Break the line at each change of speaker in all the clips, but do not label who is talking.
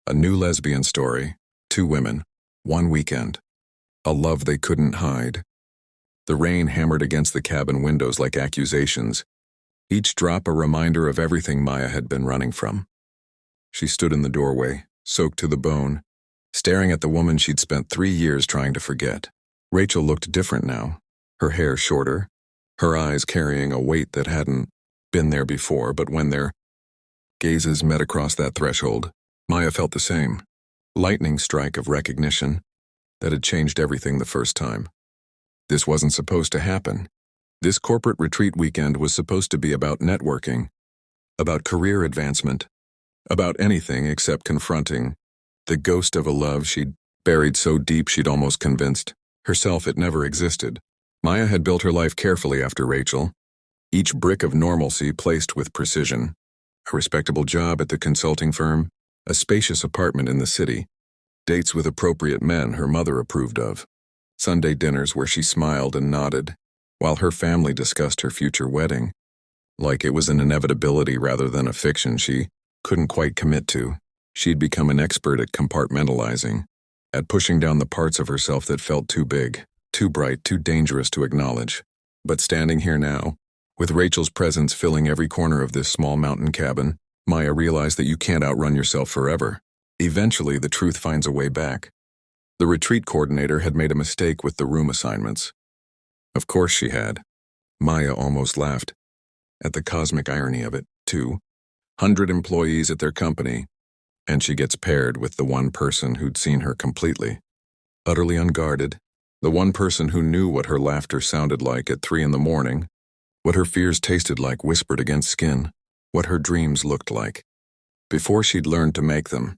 A new lesbian story, 2 women, 1 weekend. A love they couldn't hide. The rain hammered against the cabin windows like accusations, each drop a reminder of everything Maya had been running from. She stood in the doorway, soaked to the bone, staring at the woman she'd spent 3 years trying to forget. Rachel looked different now, her hair shorter, her eyes carrying a weight that hadn't been there before, but when their gazes met across that threshold, Maya felt the same lightning strike of recognition that had changed everything the first time. This wasn't supposed to happen. This corporate retreat weekend was supposed to be about networking, about career advancement, about anything except confronting the ghost of a love she'd buried so deep she'd almost convinced herself it never existed. Maya had built her life carefully after Rachel, each brick of normalcy placed with precision. A respectable job at the consulting firm, a spacious apartment in the city, dates with appropriate men her mother approved of, Sunday dinners where she smiled and nodded, while her family discussed her future wedding, like it was an inevitability rather than a fiction she couldn't quite commit to. She'd become an expert at compartmentalizing, at pushing down the parts of herself that felt too big, too bright, too dangerous to acknowledge. But standing here now, with Rachel's presence filling every corner of this small mountain cabin, Maya realized that you can't outrun yourself forever. Eventually, the truth finds a way back. The retreat coordinator had made a mistake with the room assignments. Of course she had. Maya almost laughed at the cosmic irony of it. 200 employees at their company, and she gets paired with the one person who'd seen her completely, utterly unguarded, the one person who knew what her laughter sounded like at 3 a.m, what her fears tasted like whispered against skin, what her dreams looked like. Before she'd learned to make them,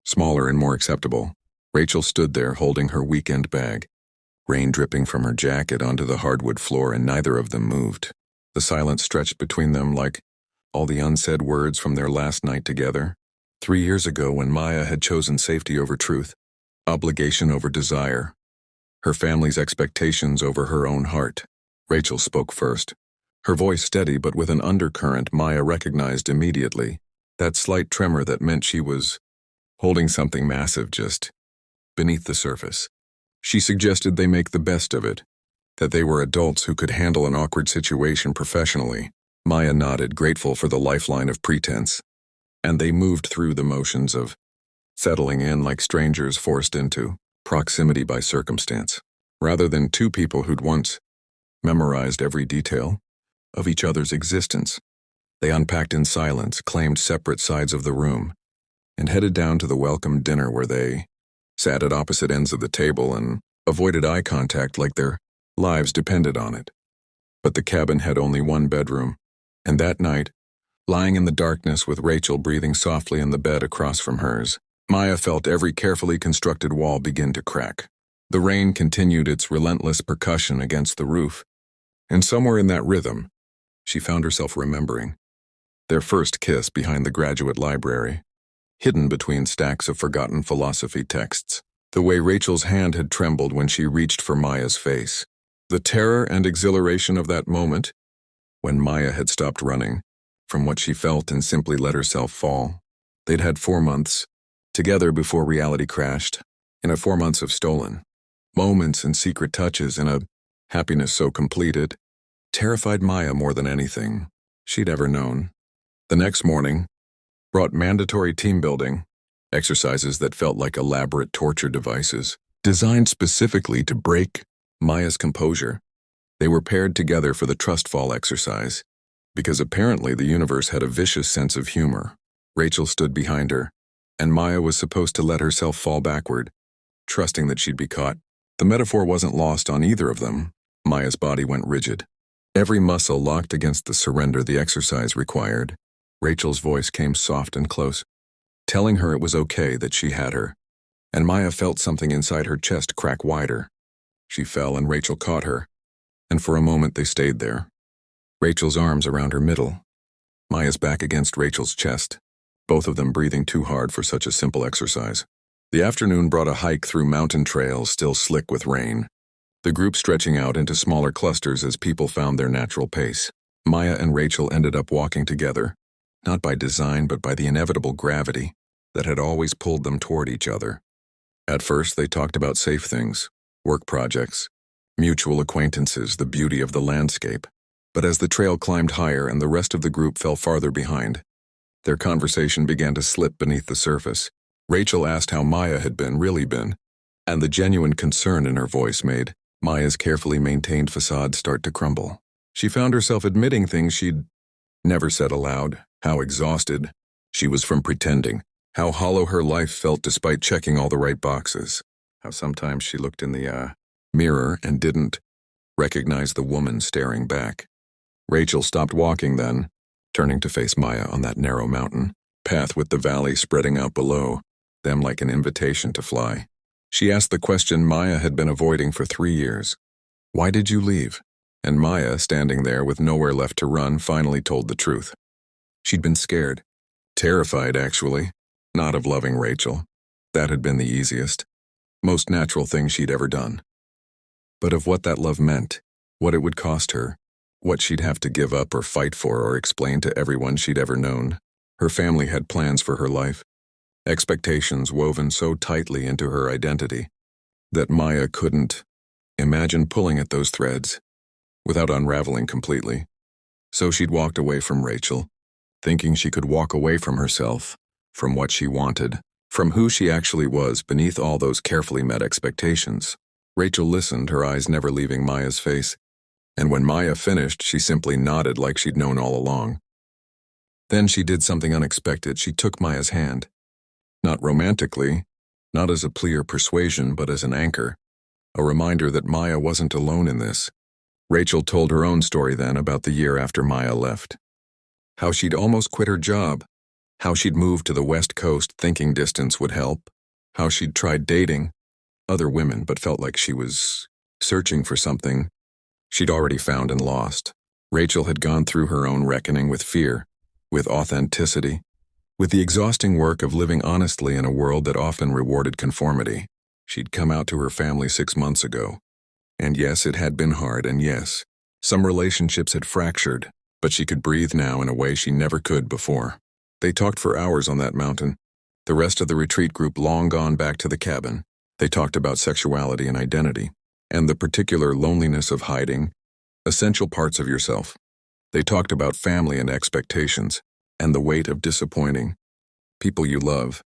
smaller and more acceptable, Rachel stood there holding her weekend bag, rain dripping from her jacket onto the hardwood floor, and neither of them moved. The silence stretched between them like all the unsaid words from their last night together. 3 years ago, when Maya had chosen safety over truth, obligation over desire, her family's expectations over her own heart, Rachel spoke first. Her voice steady but with an undercurrent Maya recognized immediately, that slight tremor that meant she was holding something massive just beneath the surface. She suggested they make the best of it, that they were adults who could handle an awkward situation professionally. Maya nodded, grateful for the lifeline of pretense, and they moved through the motions of settling in like strangers forced into proximity by circumstance, rather than 2 people who'd once memorized every detail of each other's existence. They unpacked in silence, claimed separate sides of the room, and headed down to the welcome dinner where they sat at opposite ends of the table and avoided eye contact like their lives depended on it. But the cabin had only 1 bedroom, and that night, lying in the darkness with Rachel breathing softly in the bed across from hers, Maya felt every carefully constructed wall begin to crack. The rain continued its relentless percussion against the roof, and somewhere in that rhythm, she found herself remembering their first kiss behind the graduate library, hidden between stacks of forgotten philosophy texts, the way Rachel's hand had trembled when she reached for Maya's face, the terror and exhilaration of that moment when Maya had stopped running from what she felt and simply let herself fall. They'd had 4 months together before reality crashed, in a 4 months of stolen moments and secret touches, and a happiness so complete it terrified Maya more than anything she'd ever known. The next morning brought mandatory team building, exercises that felt like elaborate torture devices, designed specifically to break Maya's composure. They were paired together for the trust fall exercise, because apparently the universe had a vicious sense of humor. Rachel stood behind her, and Maya was supposed to let herself fall backward, trusting that she'd be caught. The metaphor wasn't lost on either of them. Maya's body went rigid, every muscle locked against the surrender the exercise required. Rachel's voice came soft and close, telling her it was okay, that she had her, and Maya felt something inside her chest crack wider. She fell and Rachel caught her, and for a moment they stayed there, Rachel's arms around her middle, Maya's back against Rachel's chest, both of them breathing too hard for such a simple exercise. The afternoon brought a hike through mountain trails still slick with rain, the group stretching out into smaller clusters as people found their natural pace. Maya and Rachel ended up walking together, not by design but by the inevitable gravity. that had always pulled them toward each other. At first, they talked about safe things, work projects, mutual acquaintances, the beauty of the landscape. But as the trail climbed higher and the rest of the group fell farther behind, their conversation began to slip beneath the surface. Rachel asked how Maya had really been, and the genuine concern in her voice made Maya's carefully maintained facade start to crumble. She found herself admitting things she'd never said aloud, how exhausted she was from pretending, how hollow her life felt despite checking all the right boxes, how sometimes she looked in the mirror and didn't recognize the woman staring back. Rachel stopped walking then, turning to face Maya on that narrow mountain path with the valley spreading out below them like an invitation to fly. She asked the question Maya had been avoiding for 3 years. Why did you leave? And Maya, standing there with nowhere left to run, finally told the truth. She'd been scared. Terrified, actually. Not of loving Rachel. That had been the easiest, most natural thing she'd ever done. But of what that love meant, what it would cost her, what she'd have to give up or fight for or explain to everyone she'd ever known. Her family had plans for her life, expectations woven so tightly into her identity that Maya couldn't imagine pulling at those threads without unraveling completely. So she'd walked away from Rachel, thinking she could walk away from herself, from what she wanted, from who she actually was beneath all those carefully met expectations. Rachel listened, her eyes never leaving Maya's face, and when Maya finished, she simply nodded like she'd known all along. Then she did something unexpected. She took Maya's hand. Not romantically, not as a plea or persuasion, but as an anchor, a reminder that Maya wasn't alone in this. Rachel told her own story then about the year after Maya left. How she'd almost quit her job, how she'd moved to the West Coast thinking distance would help, how she'd tried dating other women but felt like she was searching for something she'd already found and lost. Rachel had gone through her own reckoning with fear, with authenticity, with the exhausting work of living honestly in a world that often rewarded conformity. She'd come out to her family 6 months ago. And yes, it had been hard, and yes, some relationships had fractured, but she could breathe now in a way she never could before. They talked for hours on that mountain, the rest of the retreat group long gone back to the cabin. They talked about sexuality and identity, and the particular loneliness of hiding essential parts of yourself. They talked about family and expectations, and the weight of disappointing people you love.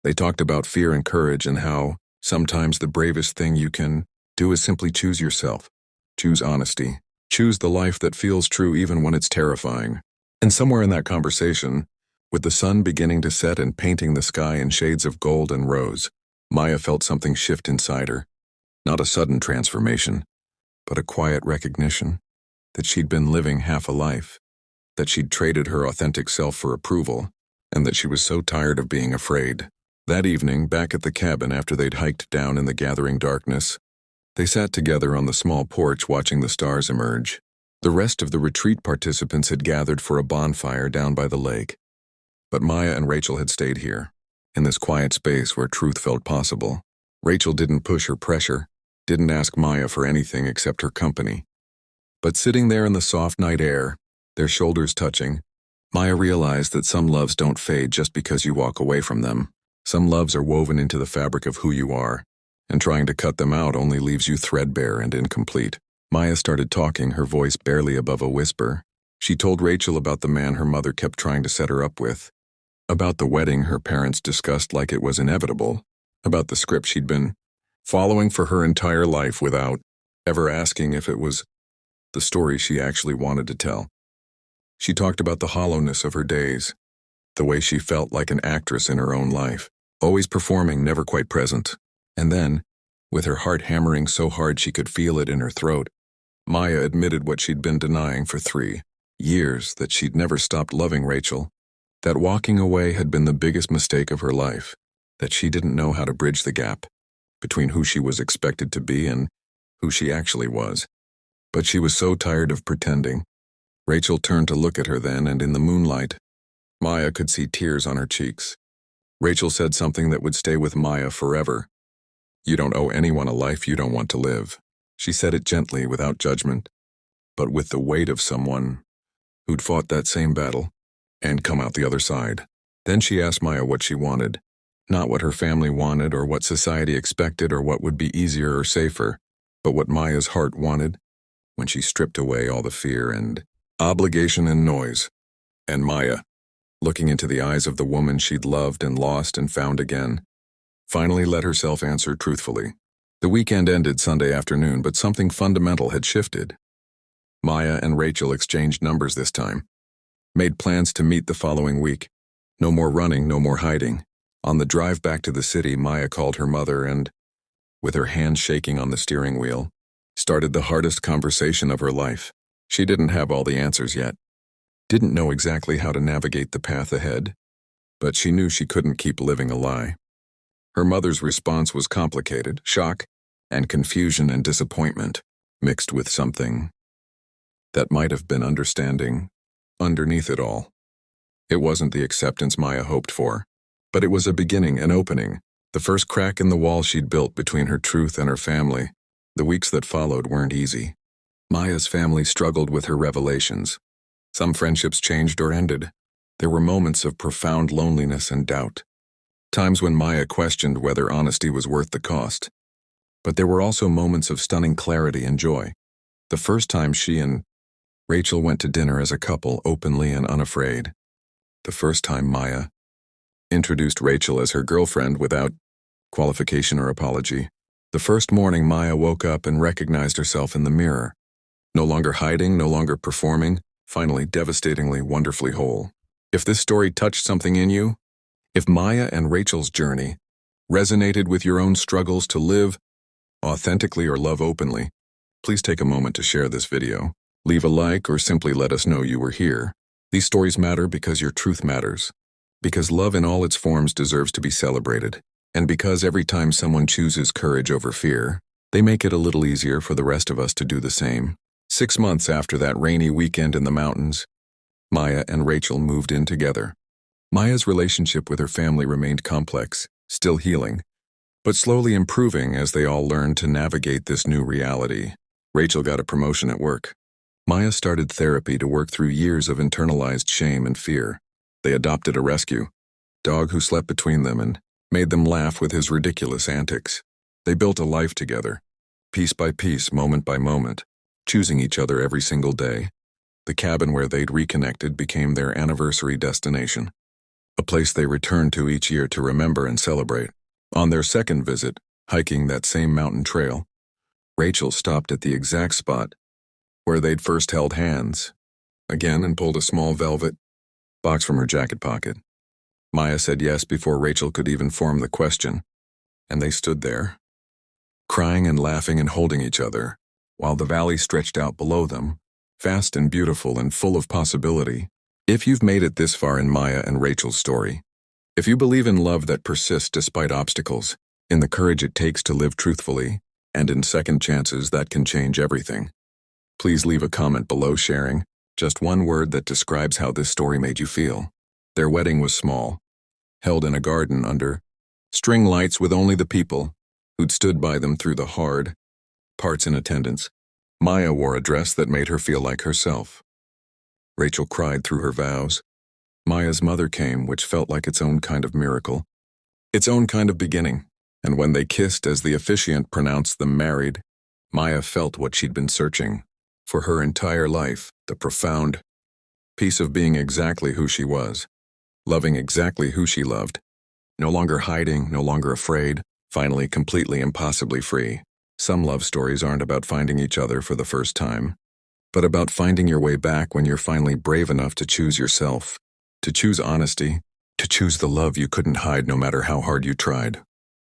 They talked about fear and courage and how sometimes the bravest thing you can do is simply choose yourself, choose honesty, choose the life that feels true even when it's terrifying. And somewhere in that conversation, with the sun beginning to set and painting the sky in shades of gold and rose, Maya felt something shift inside her. Not a sudden transformation, but a quiet recognition that she'd been living half a life, that she'd traded her authentic self for approval, and that she was so tired of being afraid. That evening, back at the cabin after they'd hiked down in the gathering darkness, they sat together on the small porch watching the stars emerge. The rest of the retreat participants had gathered for a bonfire down by the lake. But Maya and Rachel had stayed here, in this quiet space where truth felt possible. Rachel didn't push or pressure, didn't ask Maya for anything except her company. But sitting there in the soft night air, their shoulders touching, Maya realized that some loves don't fade just because you walk away from them. Some loves are woven into the fabric of who you are, and trying to cut them out only leaves you threadbare and incomplete. Maya started talking, her voice barely above a whisper. She told Rachel about the man her mother kept trying to set her up with, about the wedding her parents discussed like it was inevitable, about the script she'd been following for her entire life without ever asking if it was the story she actually wanted to tell. She talked about the hollowness of her days, the way she felt like an actress in her own life, always performing, never quite present. And then, with her heart hammering so hard she could feel it in her throat, Maya admitted what she'd been denying for 3 years, that she'd never stopped loving Rachel, that walking away had been the biggest mistake of her life, that she didn't know how to bridge the gap between who she was expected to be and who she actually was. But she was so tired of pretending. Rachel turned to look at her then, and in the moonlight, Maya could see tears on her cheeks. Rachel said something that would stay with Maya forever. You don't owe anyone a life you don't want to live. She said it gently, without judgment, but with the weight of someone who'd fought that same battle and come out the other side. Then she asked Maya what she wanted. Not what her family wanted or what society expected or what would be easier or safer, but what Maya's heart wanted when she stripped away all the fear and obligation and noise. And Maya, looking into the eyes of the woman she'd loved and lost and found again, finally let herself answer truthfully. The weekend ended Sunday afternoon, but something fundamental had shifted. Maya and Rachel exchanged numbers this time, made plans to meet the following week. No more running, no more hiding. On the drive back to the city, Maya called her mother and, with her hand shaking on the steering wheel, started the hardest conversation of her life. She didn't have all the answers yet, didn't know exactly how to navigate the path ahead, but she knew she couldn't keep living a lie. Her mother's response was complicated, shock and confusion and disappointment, mixed with something that might have been understanding underneath it all. It wasn't the acceptance Maya hoped for, but it was a beginning, an opening, the first crack in the wall she'd built between her truth and her family. The weeks that followed weren't easy. Maya's family struggled with her revelations. Some friendships changed or ended. There were moments of profound loneliness and doubt. Times when Maya questioned whether honesty was worth the cost. But there were also moments of stunning clarity and joy. The first time she and Rachel went to dinner as a couple, openly and unafraid. The first time Maya introduced Rachel as her girlfriend without qualification or apology. The first morning Maya woke up and recognized herself in the mirror. No longer hiding, no longer performing, finally devastatingly, wonderfully whole. If this story touched something in you, if Maya and Rachel's journey resonated with your own struggles to live authentically or love openly, please take a moment to share this video. Leave a like or simply let us know you were here. These stories matter because your truth matters. Because love in all its forms deserves to be celebrated. And because every time someone chooses courage over fear, they make it a little easier for the rest of us to do the same. 6 months after that rainy weekend in the mountains, Maya and Rachel moved in together. Maya's relationship with her family remained complex, still healing, but slowly improving as they all learned to navigate this new reality. Rachel got a promotion at work. Maya started therapy to work through years of internalized shame and fear. They adopted a rescue dog who slept between them and made them laugh with his ridiculous antics. They built a life together, piece by piece, moment by moment, choosing each other every single day. The cabin where they'd reconnected became their anniversary destination, a place they returned to each year to remember and celebrate. On their second visit, hiking that same mountain trail, Rachel stopped at the exact spot where they'd first held hands, again, and pulled a small velvet box from her jacket pocket. Maya said yes before Rachel could even form the question, and they stood there, crying and laughing and holding each other, while the valley stretched out below them, vast and beautiful and full of possibility. If you've made it this far in Maya and Rachel's story, if you believe in love that persists despite obstacles, in the courage it takes to live truthfully, and in second chances that can change everything, please leave a comment below sharing just one word that describes how this story made you feel. Their wedding was small, held in a garden under string lights with only the people who'd stood by them through the hard parts in attendance. Maya wore a dress that made her feel like herself. Rachel cried through her vows. Maya's mother came, which felt like its own kind of miracle, its own kind of beginning. And when they kissed as the officiant pronounced them married, Maya felt what she'd been searching for her entire life, the profound peace of being exactly who she was, loving exactly who she loved, no longer hiding, no longer afraid, finally completely impossibly free. Some love stories aren't about finding each other for the first time, but about finding your way back when you're finally brave enough to choose yourself, to choose honesty, to choose the love you couldn't hide no matter how hard you tried.